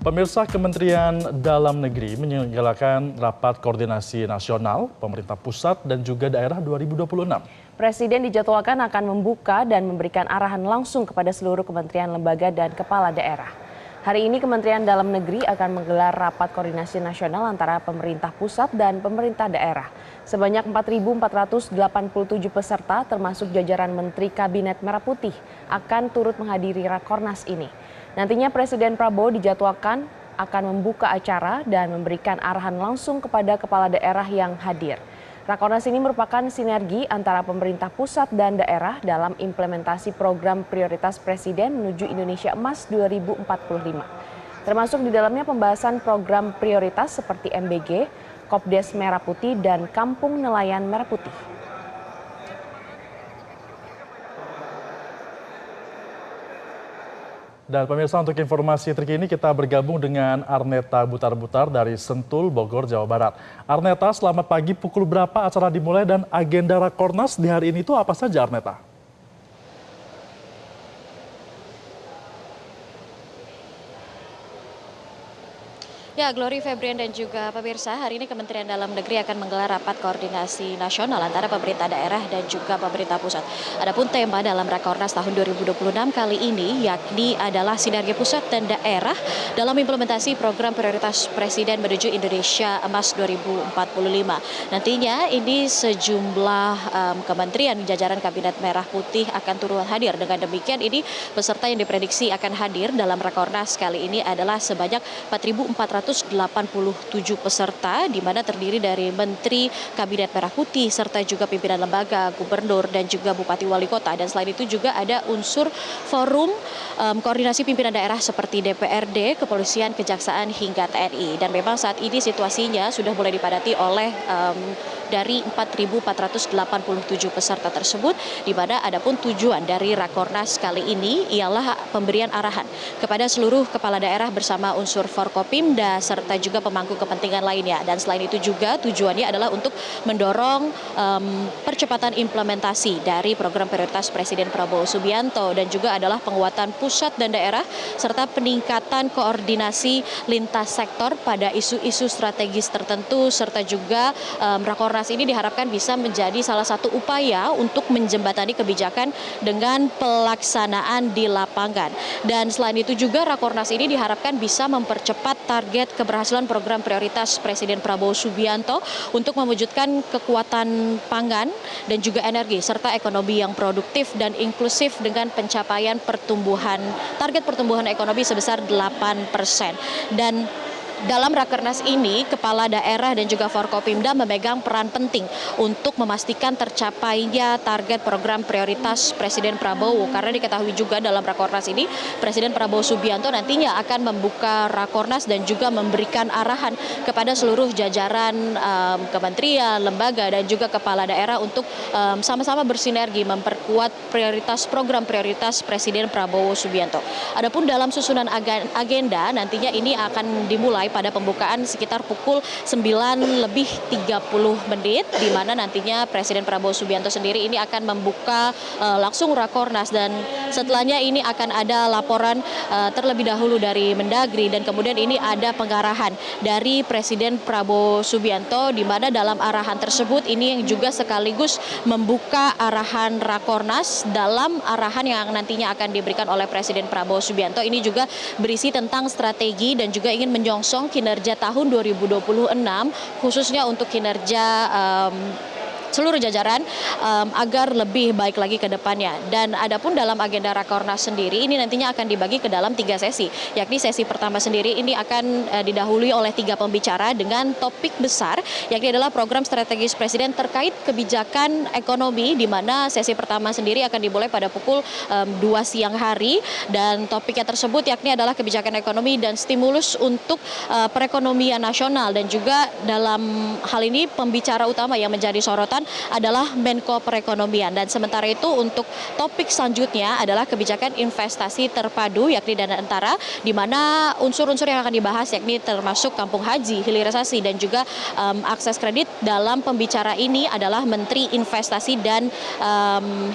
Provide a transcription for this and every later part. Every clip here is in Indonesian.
Pemirsa, Kementerian Dalam Negeri menyelenggarakan rapat koordinasi nasional pemerintah pusat dan juga daerah 2026. Presiden dijadwalkan akan membuka dan memberikan arahan langsung kepada seluruh kementerian, lembaga, dan kepala daerah. Hari ini Kementerian Dalam Negeri akan menggelar rapat koordinasi nasional antara pemerintah pusat dan pemerintah daerah. Sebanyak 4.487 peserta termasuk jajaran Menteri Kabinet Merah Putih akan turut menghadiri Rakornas ini. Nantinya Presiden Prabowo dijadwalkan akan membuka acara dan memberikan arahan langsung kepada kepala daerah yang hadir. Rakornas ini merupakan sinergi antara pemerintah pusat dan daerah dalam implementasi program prioritas Presiden menuju Indonesia Emas 2045. Termasuk di dalamnya pembahasan program prioritas seperti MBG, Kopdes Merah Putih, dan Kampung Nelayan Merah Putih. Dan pemirsa, untuk informasi terkini kita bergabung dengan Arneta Butar-Butar dari Sentul, Bogor, Jawa Barat. Arneta, selamat pagi. Pukul berapa acara dimulai dan agenda Rakornas di hari ini itu apa saja, Arneta? Ya, Glory, Febrian, dan juga pemirsa, hari ini Kementerian Dalam Negeri akan menggelar rapat koordinasi nasional antara pemerintah daerah dan juga pemerintah pusat. Adapun tema dalam Rakornas tahun 2026 kali ini yakni adalah sinergi pusat dan daerah dalam implementasi program prioritas Presiden menuju Indonesia Emas 2045. Nantinya ini sejumlah kementerian jajaran Kabinet Merah Putih akan turut hadir. Dengan demikian ini peserta yang diprediksi akan hadir dalam Rakornas kali ini adalah sebanyak 4.487 peserta, di mana terdiri dari Menteri Kabinet Merah Putih serta juga pimpinan lembaga, gubernur, dan juga bupati wali kota. Dan selain itu juga ada unsur forum koordinasi pimpinan daerah seperti DPRD, kepolisian, kejaksaan, hingga TNI. Dan memang saat ini situasinya sudah mulai dipadati oleh dari 4.487 peserta tersebut, di mana adapun tujuan dari Rakornas kali ini ialah pemberian arahan kepada seluruh kepala daerah bersama unsur Forkopimda serta juga pemangku kepentingan lainnya. Dan selain itu juga tujuannya adalah untuk mendorong percepatan implementasi dari program prioritas Presiden Prabowo Subianto, dan juga adalah penguatan pusat dan daerah serta peningkatan koordinasi lintas sektor pada isu-isu strategis tertentu, serta juga Rakornas ini diharapkan bisa menjadi salah satu upaya untuk menjembatani kebijakan dengan pelaksanaan di lapangan. Dan selain itu juga Rakornas ini diharapkan bisa mempercepat target keberhasilan program prioritas Presiden Prabowo Subianto untuk mewujudkan kekuatan pangan dan juga energi serta ekonomi yang produktif dan inklusif dengan pencapaian target pertumbuhan ekonomi sebesar 8%. Dan dalam Rakernas ini, kepala daerah dan juga Forkopimda memegang peran penting untuk memastikan tercapainya target program prioritas Presiden Prabowo. Karena diketahui juga dalam Rakornas ini, Presiden Prabowo Subianto nantinya akan membuka Rakornas dan juga memberikan arahan kepada seluruh jajaran kementerian, lembaga, dan juga kepala daerah untuk sama-sama bersinergi memperkuat program prioritas Presiden Prabowo Subianto. Adapun dalam susunan agenda, nantinya ini akan dimulai pada pembukaan sekitar pukul 9:30, di mana nantinya Presiden Prabowo Subianto sendiri ini akan membuka langsung Rakornas, dan setelahnya ini akan ada laporan terlebih dahulu dari Mendagri, dan kemudian ini ada pengarahan dari Presiden Prabowo Subianto, di mana dalam arahan tersebut ini yang juga sekaligus membuka arahan Rakornas. Dalam arahan yang nantinya akan diberikan oleh Presiden Prabowo Subianto ini juga berisi tentang strategi dan juga ingin menyongsong kinerja tahun 2026, khususnya untuk kinerja seluruh jajaran agar lebih baik lagi ke depannya. Dan adapun dalam agenda Rakornas sendiri ini nantinya akan dibagi ke dalam 3 sesi, yakni sesi pertama sendiri ini akan didahului oleh 3 pembicara dengan topik besar, yakni adalah program strategis Presiden terkait kebijakan ekonomi, di mana sesi pertama sendiri akan dimulai pada pukul 2 siang hari, dan topiknya tersebut yakni adalah kebijakan ekonomi dan stimulus untuk perekonomian nasional. Dan juga dalam hal ini pembicara utama yang menjadi sorotan depan adalah Menko Perekonomian. Dan sementara itu untuk topik selanjutnya adalah kebijakan investasi terpadu yakni dana antara, di mana unsur-unsur yang akan dibahas yakni termasuk kampung haji, hilirisasi dan juga akses kredit. Dalam pembicara ini adalah Menteri Investasi dan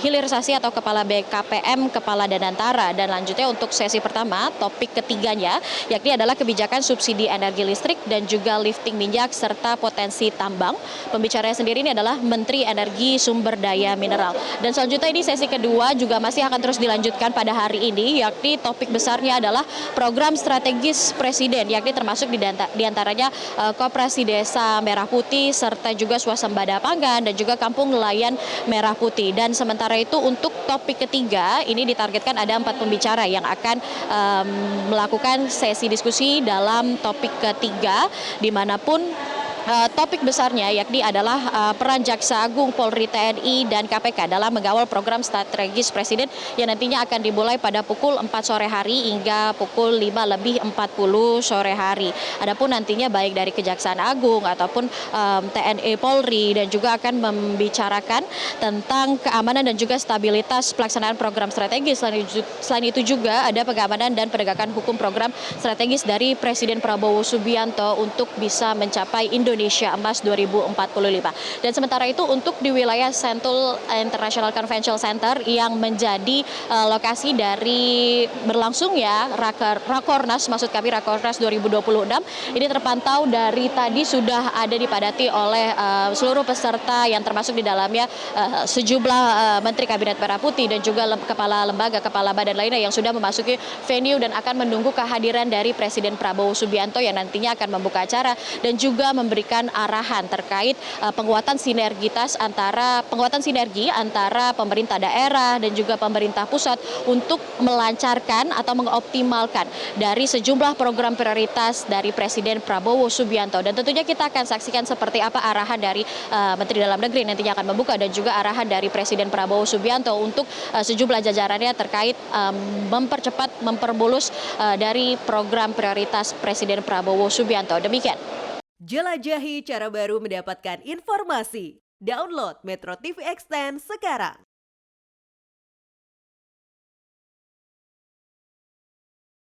Hilirisasi atau Kepala BKPM, Kepala Danantara. Dan lanjutnya untuk sesi pertama, topik ketiganya yakni adalah kebijakan subsidi energi listrik dan juga lifting minyak serta potensi tambang. Pembicaranya sendiri ini adalah Menteri Energi Sumber Daya Mineral. Dan selanjutnya ini sesi kedua juga masih akan terus dilanjutkan pada hari ini, yakni topik besarnya adalah program strategis Presiden, yakni termasuk diantaranya Koperasi Desa Merah Putih serta juga swasembada pangan dan juga Kampung Nelayan Merah Putih. Dan sementara itu untuk topik ketiga ini ditargetkan ada 4 pembicara yang akan melakukan sesi diskusi dalam topik ketiga, dimanapun topik besarnya yakni adalah peran Jaksa Agung, Polri, TNI, dan KPK dalam mengawal program strategis Presiden yang nantinya akan dimulai pada pukul 4 sore hari hingga pukul 5:40 sore hari. Adapun nantinya baik dari Kejaksaan Agung ataupun TNI, Polri dan juga akan membicarakan tentang keamanan dan juga stabilitas pelaksanaan program strategis. Selain itu juga ada pengamanan dan penegakan hukum program strategis dari Presiden Prabowo Subianto untuk bisa mencapai Indonesia Emas 2045. Dan sementara itu untuk di wilayah Sentul International Convention Center yang menjadi lokasi dari berlangsungnya Rakornas, maksud kami Rakornas 2026, ini terpantau dari tadi sudah ada dipadati oleh seluruh peserta yang termasuk di dalamnya sejumlah Menteri Kabinet Merah Putih dan juga kepala lembaga, kepala badan lainnya yang sudah memasuki venue dan akan menunggu kehadiran dari Presiden Prabowo Subianto yang nantinya akan membuka acara dan juga memberikan arahan terkait penguatan sinergi antara pemerintah daerah dan juga pemerintah pusat untuk melancarkan atau mengoptimalkan dari sejumlah program prioritas dari Presiden Prabowo Subianto. Dan tentunya kita akan saksikan seperti apa arahan dari Menteri Dalam Negeri nantinya akan membuka dan juga arahan dari Presiden Prabowo Subianto untuk sejumlah jajarannya terkait mempermulus dari program prioritas Presiden Prabowo Subianto. Demikian. Jelajahi cara baru mendapatkan informasi. Download Metro TV Extend sekarang.